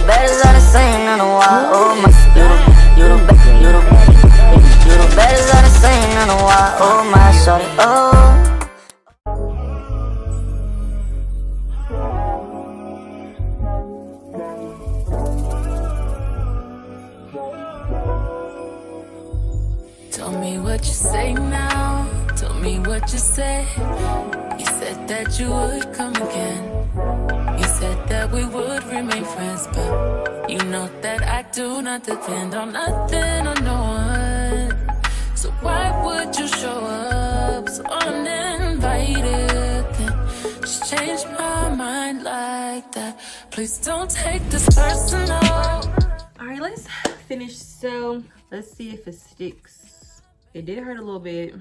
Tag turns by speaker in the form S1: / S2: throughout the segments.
S1: baddest I done seen in a while. Oh my, you the baddest I done seen in a while. Oh my, shorty, oh.
S2: Tell me what you say now. Tell me what you say. You said that you would come again. You said that we would remain friends, but you know that I do not depend on nothing or no one. So why would you show up so uninvited? Then just change my mind like that. Please don't take this personal.
S3: All right, let's finish. So let's see if it sticks. It did hurt a little bit.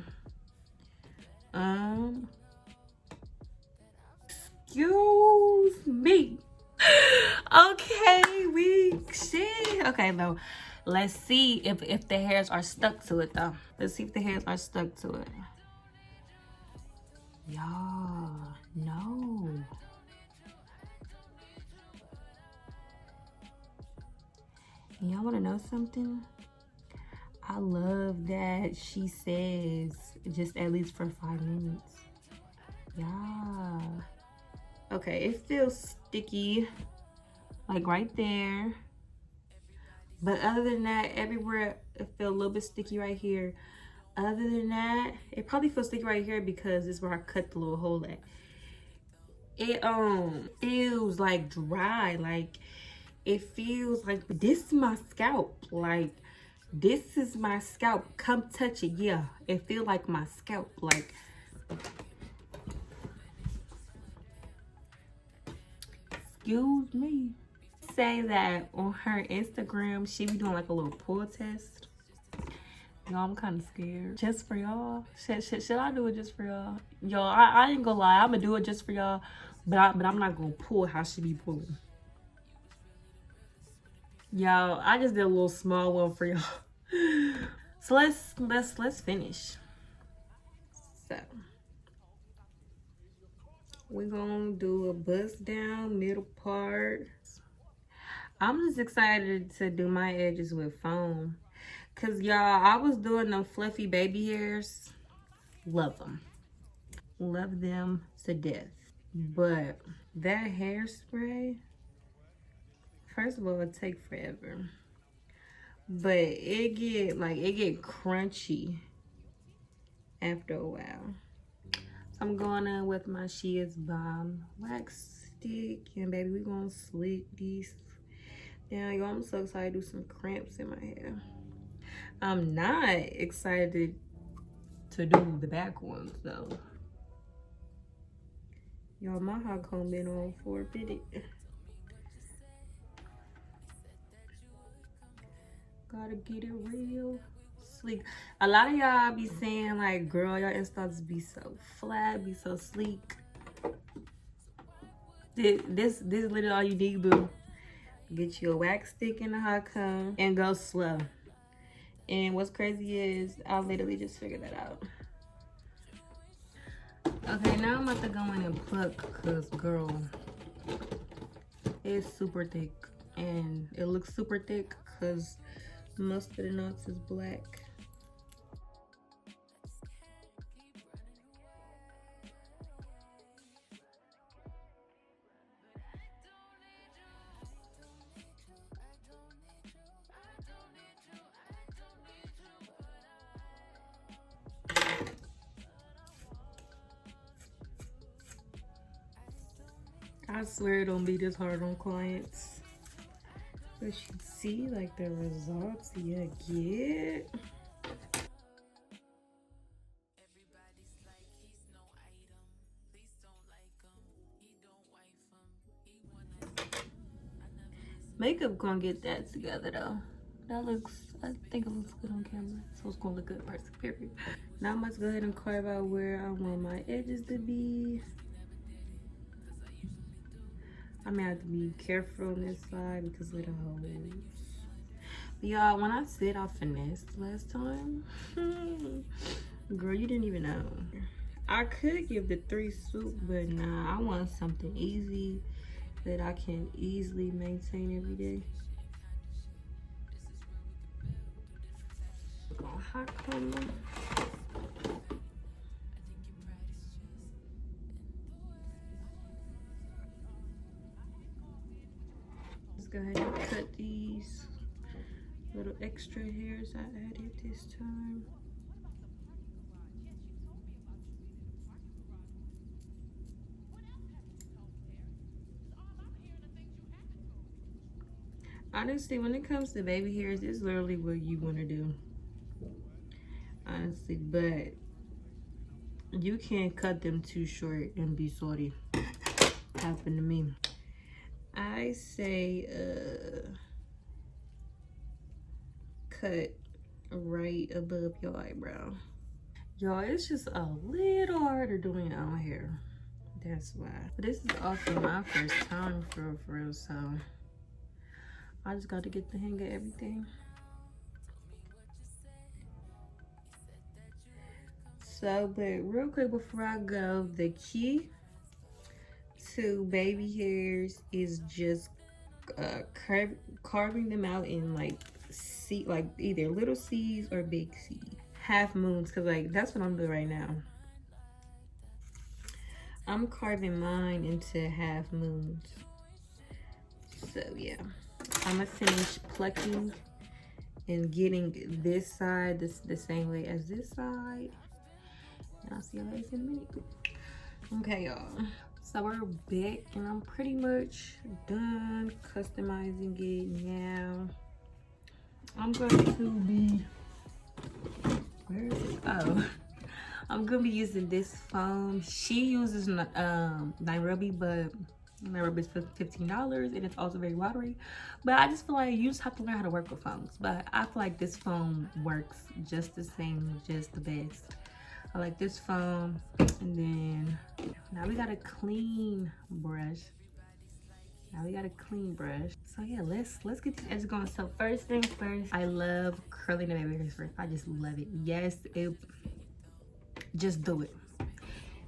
S3: Excuse me. Okay, okay, though. Let's see if the hairs are stuck to it though. Let's see if the hairs are stuck to it. Y'all, no. Y'all wanna know something? I love that she says just at least for 5 minutes. Yeah. Okay, it feels sticky, like right there. But other than that, everywhere it feels a little bit sticky right here. Other than that, it probably feels sticky right here because this is where I cut the little hole at. It feels like dry, like it feels like this is my scalp, like this is my scalp. Come touch it. Yeah, it feel like my scalp. Like, excuse me. Say that on her Instagram, she be doing like a little pull test. Y'all, I'm kind of scared. Just for y'all. Should I do it just for y'all? Y'all, I ain't gonna lie. I'm gonna do it just for y'all, but I'm not gonna pull how she be pulling. Y'all, I just did a little small one for y'all. So let's finish. So we're gonna do a bust down middle part. I'm just excited to do my edges with foam, cause y'all, I was doing them fluffy baby hairs. Love them to death. But that hairspray, first of all, it take forever. But it get crunchy after a while. So I'm going in with my Shears Bomb wax stick, and baby, we gonna slick these down. Y'all, I'm so excited to do some crimps in my hair. I'm not excited to do the back ones though. Y'all, my hot comb been on for a minute. Gotta get it real sleek. A lot of y'all be saying like, girl, your instas be so flat, be so sleek. This literally all you need, boo. Get you a wax stick and a hot comb and go slow. And what's crazy is I literally just figured that out. Okay, now I'm about to go in and pluck, cause girl, it's super thick, and it looks super thick cause most of the knots is black. I swear it don't be this hard on clients. But you see like the results you get. Makeup gonna get that together though. That looks, I think it looks good on camera. So it's gonna look good in person, period. Now I'm about to go ahead and carve out where I want my edges to be. I may have to be careful on this side because of the holes. But y'all, when I said I finessed last time, girl, you didn't even know. I could give the 3 swoop, but nah, I want something easy that I can easily maintain every day. Hot comb. Let's go ahead and cut these little extra hairs I added this time. Honestly, when it comes to baby hairs, it's literally what you want to do. Honestly, but you can't cut them too short and be salty. Happened to me. I say cut right above your eyebrow. Y'all, it's just a little harder doing your own hair. That's why. But this is also my first time for real, so I just got to get the hang of everything. So, but real quick before I go, the key to baby hairs is just carving them out in like either little C's or big C, half moons, because like that's what I'm doing right now. I'm carving mine into half moons. So yeah, I'm gonna finish plucking and getting this side the same way as this side. I'll see you guys in a minute. Okay, y'all. So we're back and I'm pretty much done customizing it now. I'm going to be, where is it? Oh, I'm going to be using this foam. She uses Nairobi, but Nairobi is $15 and it's also very watery. But I just feel like you just have to learn how to work with foams. But I feel like this foam works just the same, just the best. I like this foam. And then now we got a clean brush. So yeah, let's get this edge going. So first things first, I love curling the baby hairs first. I just love it. Yes, just do it.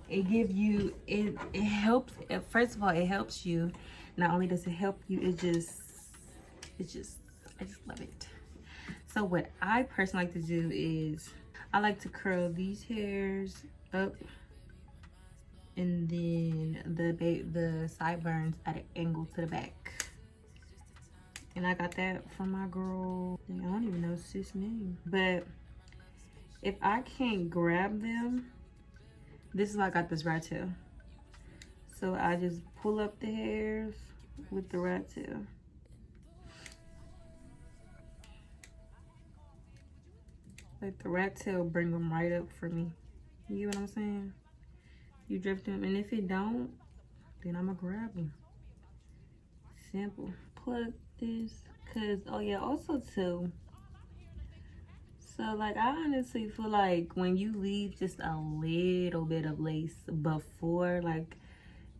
S3: It gives you, it helps. First of all, it helps you. Not only does it help you, I just love it. So what I personally like to do is I like to curl these hairs up and then the sideburns at an angle to the back. And I got that from my girl, I don't even know sis name. But if I can't grab them, this is why I got this rat tail. So I just pull up the hairs with the rat tail. Like the rat tail bring them right up for me. You get what I'm saying? You drift them, and if it don't, then I'ma grab them. Simple. Plug this, cause oh yeah, also too. So like I honestly feel like when you leave just a little bit of lace before like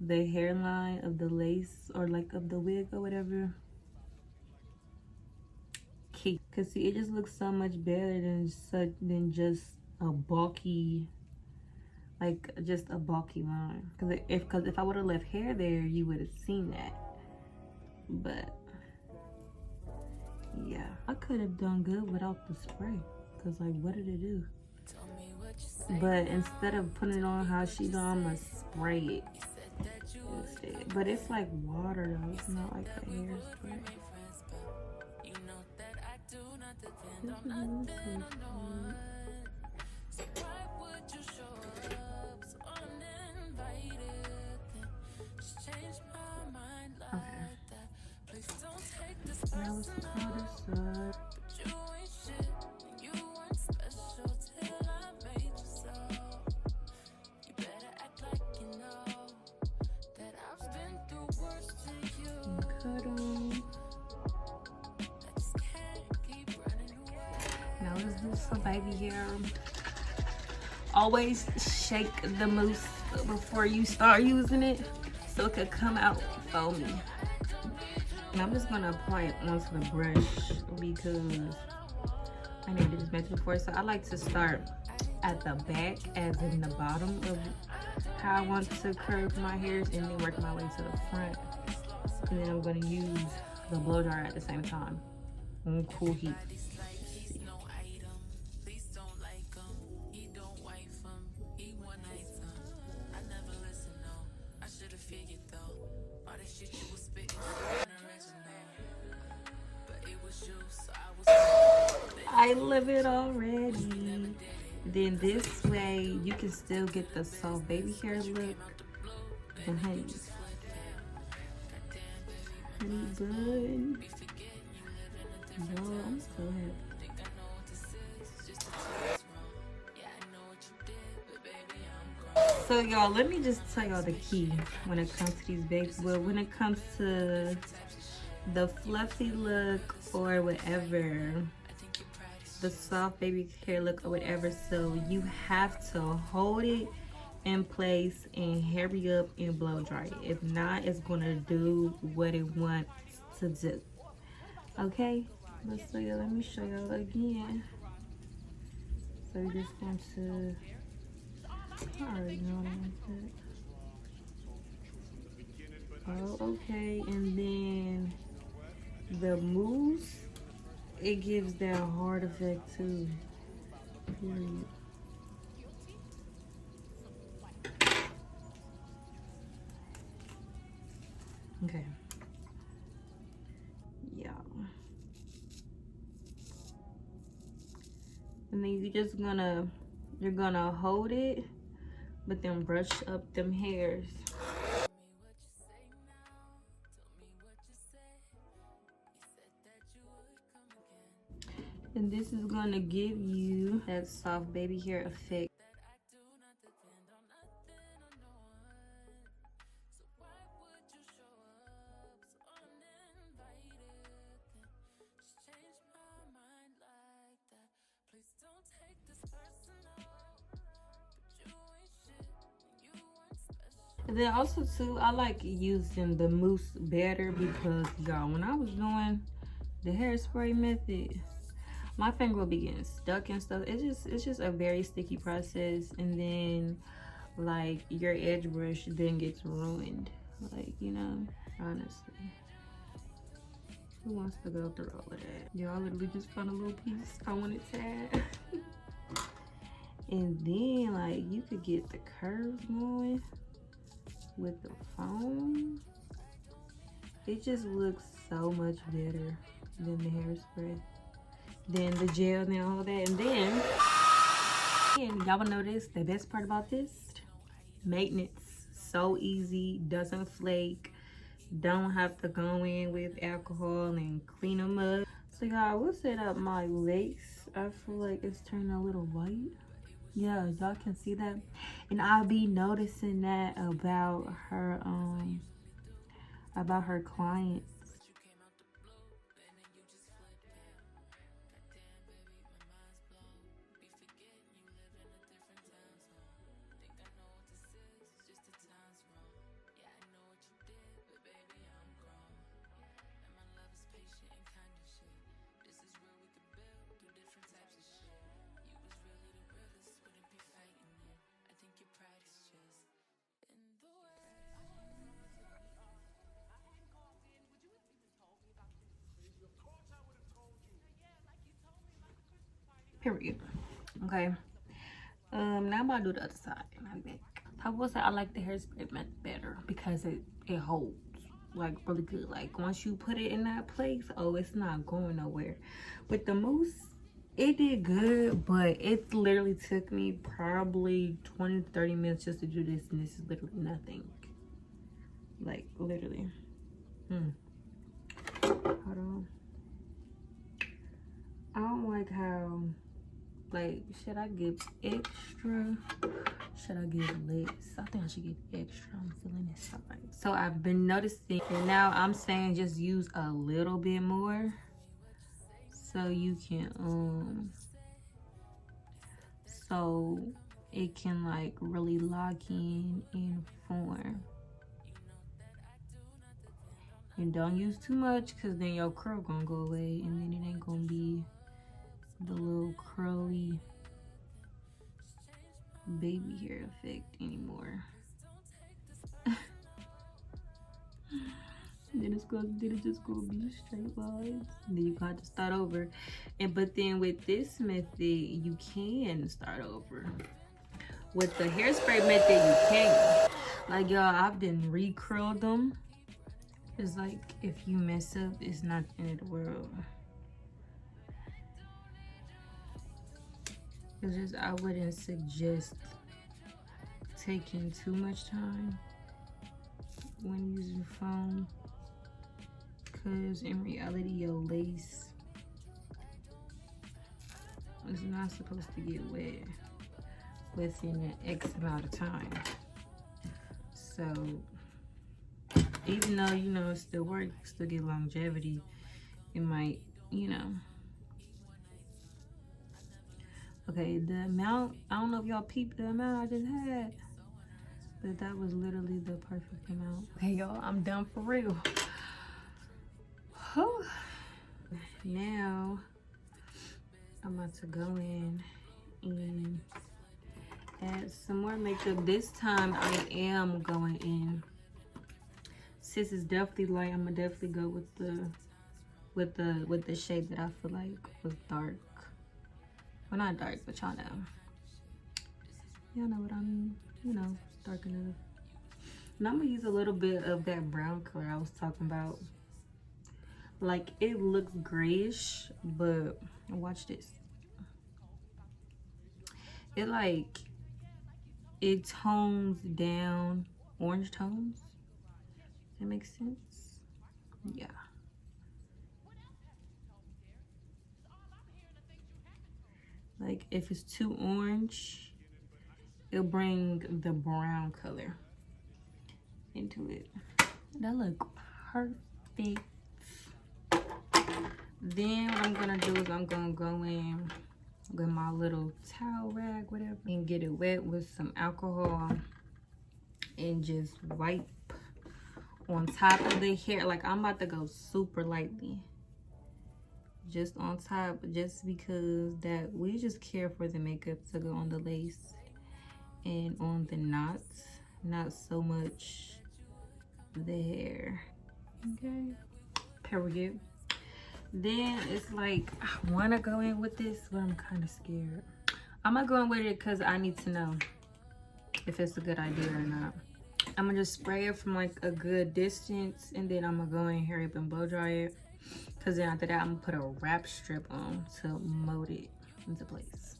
S3: the hairline of the lace or like of the wig or whatever, because see, it just looks so much better than just a bulky, like just a bulky line. Because if I would have left hair there, you would have seen that. But yeah, I could have done good without the spray. Because like, what did it do? But instead of putting it on how she done, I'm gonna spray it instead. But it's like water though. It's not like a hairspray. Okay. Now let's pull this up. Now let's do some baby hair. Always shake the mousse before you start using it so it could come out foamy. And I'm just gonna apply it onto the brush because I never did this method before. So I like to start at the back, as in the bottom of how I want to curve my hairs, and then work my way to the front. And then I'm gonna use the blow dryer at the same time on cool heat. I love it already. Then this way you can still get the soft baby hair look. And honey bun. Yo, I'm so happy. So y'all, let me just tell y'all the key when it comes to these babies. Well, when it comes to the fluffy look or whatever, the soft baby hair look or whatever, so you have to hold it in place and hurry up and blow dry it. If not, it's gonna do what it wants to do. Okay, so yeah, let me show y'all again. So you're just going to, I already know what I want to. Oh, okay, and then the mousse, it gives that hard effect too. Period. Okay. Yeah. And then you're gonna hold it, but then brush up them hairs. And this is gonna give you that soft baby hair effect. And then also too, I like using the mousse better because y'all, when I was doing the hairspray method, my finger will be getting stuck and stuff. It's just a very sticky process, and then like your edge brush then gets ruined. Like, you know, honestly. Who wants to go through all of that? Y'all, literally just found a little piece I wanted to add. And then like you could get the curves going with the foam. It just looks so much better than the hairspray, then the gel and all that. And then y'all will notice the best part about this, maintenance. So easy, doesn't flake, don't have to go in with alcohol and clean them up. So y'all, I will set up my lace. I feel like it's turning a little white. Yeah, y'all can see that. And I'll be noticing that about her clients. Period. Okay. Now I'm about to do the other side. I will say I like the hairspray method better because it holds like really good. Like once you put it in that place, oh, it's not going nowhere. With the mousse, it did good, but it literally took me probably 20 to 30 minutes just to do this, and this is literally nothing. Like literally. Hold on. I don't like how, like, should I give extra? Should I give less? I think I should give extra. I'm feeling this side. So I've been noticing, and now I'm saying just use a little bit more so you can so it can like really lock in and form. And don't use too much because then your curl gonna go away, and then it ain't gonna be the little curly baby hair effect anymore. Then it's just gonna be straight lines. And then you got to start over. But then with this method, you can start over. With the hairspray method, you can't. Like y'all, I've been recurled them. It's like if you mess up, it's not the end of the world. It's just I wouldn't suggest taking too much time when using foam, because in reality your lace is not supposed to get wet within an X amount of time. So even though you know it still works, still get longevity, it might, you know. Okay, the amount, I don't know if y'all peeped the amount I just had, but that was literally the perfect amount. Okay, y'all, I'm done for real. Whew. Now, I'm about to go in and add some more makeup. This time, I am going in. Since it's definitely light, I'm gonna definitely go with the shade that I feel like was dark. Well, not dark, but y'all know. Y'all know what I mean. You know, dark enough. And I'm gonna use a little bit of that brown color I was talking about. Like, it looks grayish, but watch this. It tones down orange tones. That makes sense? Yeah. Like, if it's too orange, it'll bring the brown color into it. That look perfect. Then what I'm gonna do is I'm gonna go in with my little towel rag, whatever, and get it wet with some alcohol and just wipe on top of the hair. Like, I'm about to go super lightly. Just on top, just because that we just care for the makeup to go on the lace and on the knots, not so much the hair. Okay, period. Then it's like I want to go in with this, but I'm kind of scared. I'm gonna go in with it because I need to know if it's a good idea or not. I'm gonna just spray it from like a good distance, and then I'm gonna go in here and blow dry it. Because then after that, I'm gonna put a wrap strip on to mold it into place.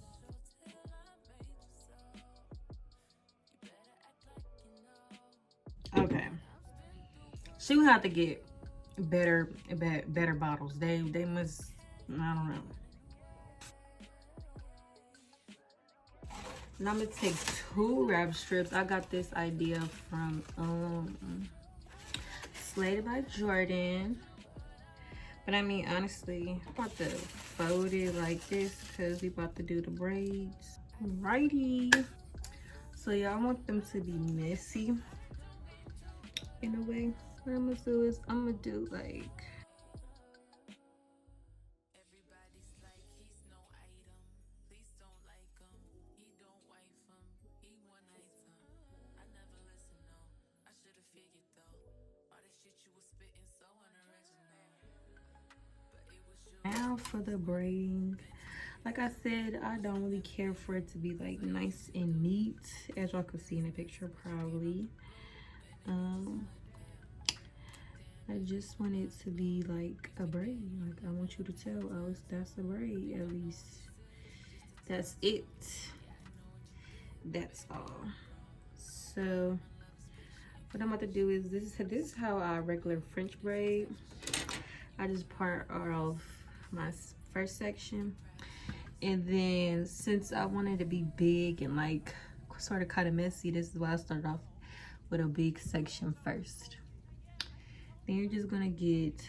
S3: Okay. She would have to get better bottles. They must, I don't know. Now I'm gonna take 2 wrap strips. I got this idea from Slated by Jordan. But I mean, honestly, I'm about to fold it like this because we about to do the braids. Alrighty. So yeah, I want them to be messy in a way. What I'm gonna do is I'm gonna do like, now for the braiding. Like I said, I don't really care for it to be like nice and neat, as y'all can see in the picture probably. I just want it to be like a braid. Like, I want you to tell, oh, that's a braid, at least. That's it. That's all. So what I'm about to do is this is how I regular French braid. I just part off my first section, and then since I wanted to be big and like sort of kind of messy, this is why I started off with a big section first. Then you're just gonna get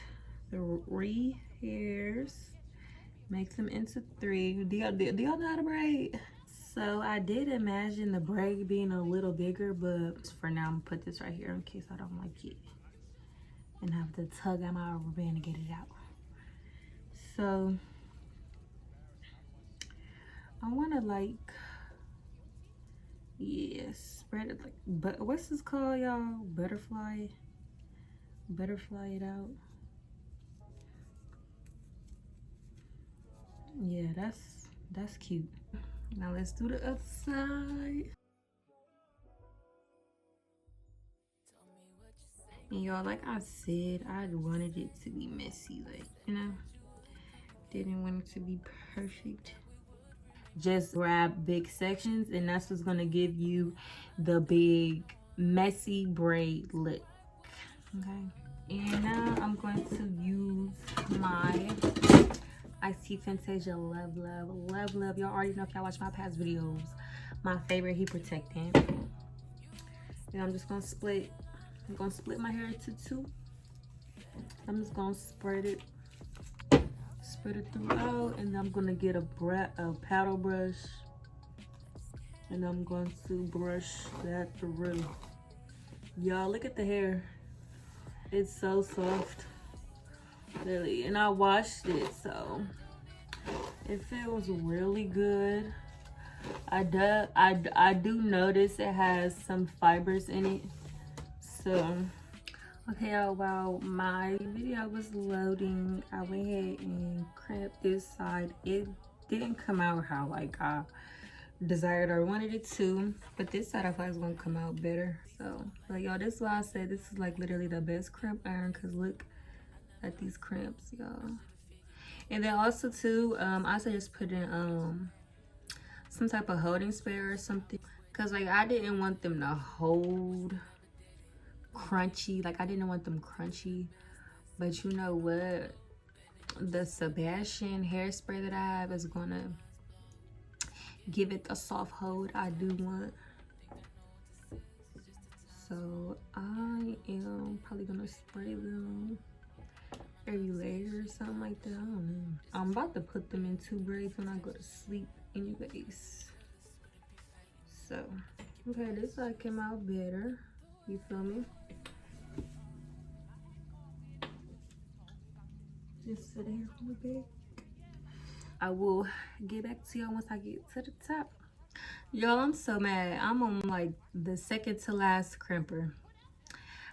S3: 3 hairs, make them into 3. Do y'all know how to braid? So I did imagine the braid being a little bigger, but for now I'm gonna put this right here in case I don't like it and have to tug on my rubber band to get it out. So I want to like, yeah, spread it like, but what's this called, y'all? Butterfly butterfly it out. Yeah, that's cute. Now let's do the other side. And y'all, like I said, I wanted it to be messy, like, you know, didn't want it to be perfect. Just grab big sections, and that's what's gonna give you the big messy braid look. Okay, and now I'm going to use my Icy Fantasia Love Love. Y'all already know, if y'all watch my past videos, my favorite heat protectant. And I'm just gonna split. I'm gonna split my hair into two. I'm just gonna spread it throughout, and I'm gonna get a paddle brush, and I'm going to brush that through. Y'all, look at the hair. It's so soft, really, and I washed it, so it feels really good. I do notice it has some fibers in it, so okay. While my video was loading, I went ahead and crimped this side. It didn't come out how like I desired or wanted it to, but this side I thought was gonna come out better. So like, y'all, this is why I said this is like literally the best crimp iron, because look at these crimps, y'all. And then also too, I also just put in some type of holding spare or something, because like I didn't want them to hold crunchy. Like I didn't want them crunchy, but you know what, the Sebastian hairspray that I have is gonna give it the soft hold I do want. So I am probably gonna spray them every layer or something like that. I don't know. I'm about to put them in 2 braids when I go to sleep anyways. So okay, this side came out better, you feel me? Just sit here for a bit. I will get back to y'all once I get to the top. Y'all, I'm so mad. I'm on like the second to last crimper.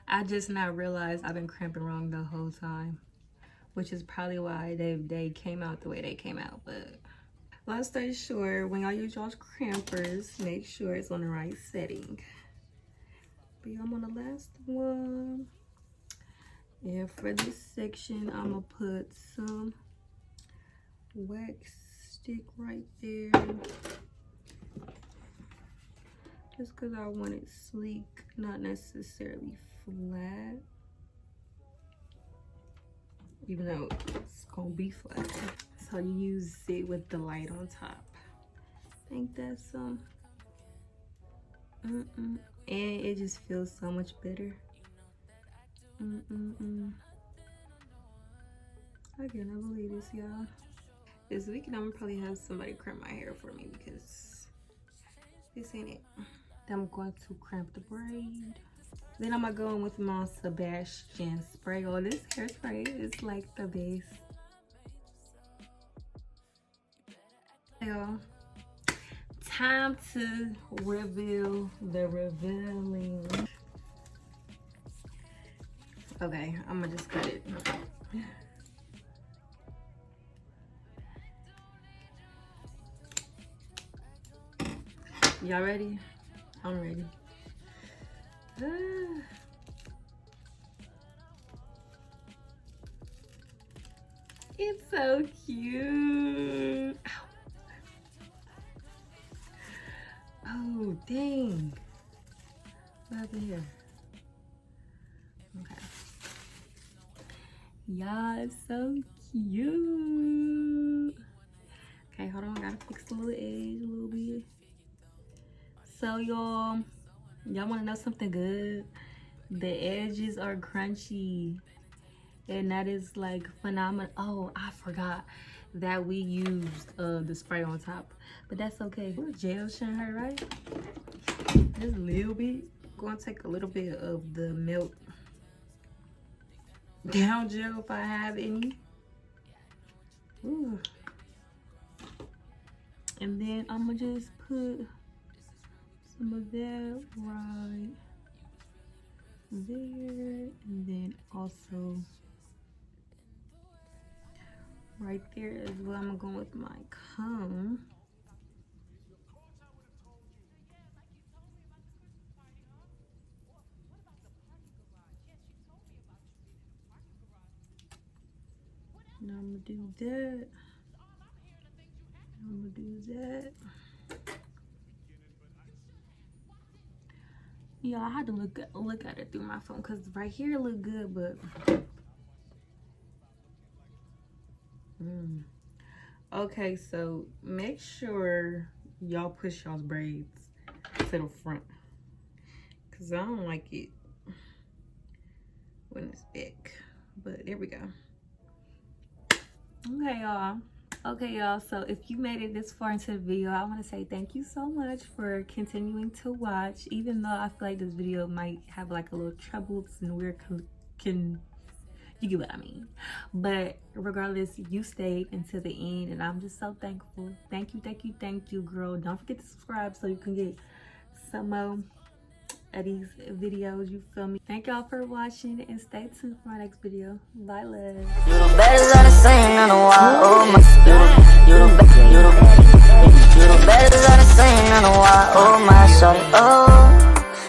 S3: I just now realized I've been crimping wrong the whole time, which is probably why they came out the way they came out. But long story short, when y'all use y'all's crimpers, make sure it's on the right setting. But y'all, I'm on the last one. And for this section, I'm gonna put some wax stick right there, just because I want it sleek, not necessarily flat, even though it's gonna be flat. So you use it with the light on top. I think that's and it just feels so much better. I cannot believe this, y'all. This weekend I'm gonna probably have somebody crimp my hair for me, because this ain't it. Then I'm going to crimp the braid. Then I'm gonna go in with my Sebastian spray. Oh, this hairspray is like the best. Y'all, time to reveal the revealing. Okay, I'm gonna just cut it. Y'all ready? I'm ready. It's so cute. Oh, dang. What happened here? Okay. Y'all, it's so cute. Okay, hold on. I gotta fix the little edge a little bit. So, y'all want to know something good? The edges are crunchy, and that is like phenomenal. Oh, I forgot that we used the spray on top, but that's okay. We're gel shine her, right? Just a little bit. Gonna take a little bit of the Meltdown gel if I have any. Ooh. And then I'm gonna just put some of that right there, and then also right there is where I'm going with my comb. Now I'm gonna do that. I'm gonna do that. Yeah, I had to look at it through my phone because right here it looked good, but okay, so make sure y'all push y'all's braids to the front because I don't like it when it's back. But there we go. Okay, y'all, so if you made it this far into the video, I want to say thank you so much for continuing to watch, even though I feel like this video might have like a little troubles and weird you get what I mean. But regardless, you stayed until the end and I'm just so thankful. Thank you, girl. Don't forget to subscribe so you can get some more of these videos, you feel me? Thank y'all for watching and stay tuned for my next video. Bye, love.
S1: You the baddest I done seen in a while. Oh my, you the baddest I done seen in a while. Oh my shawty, oh.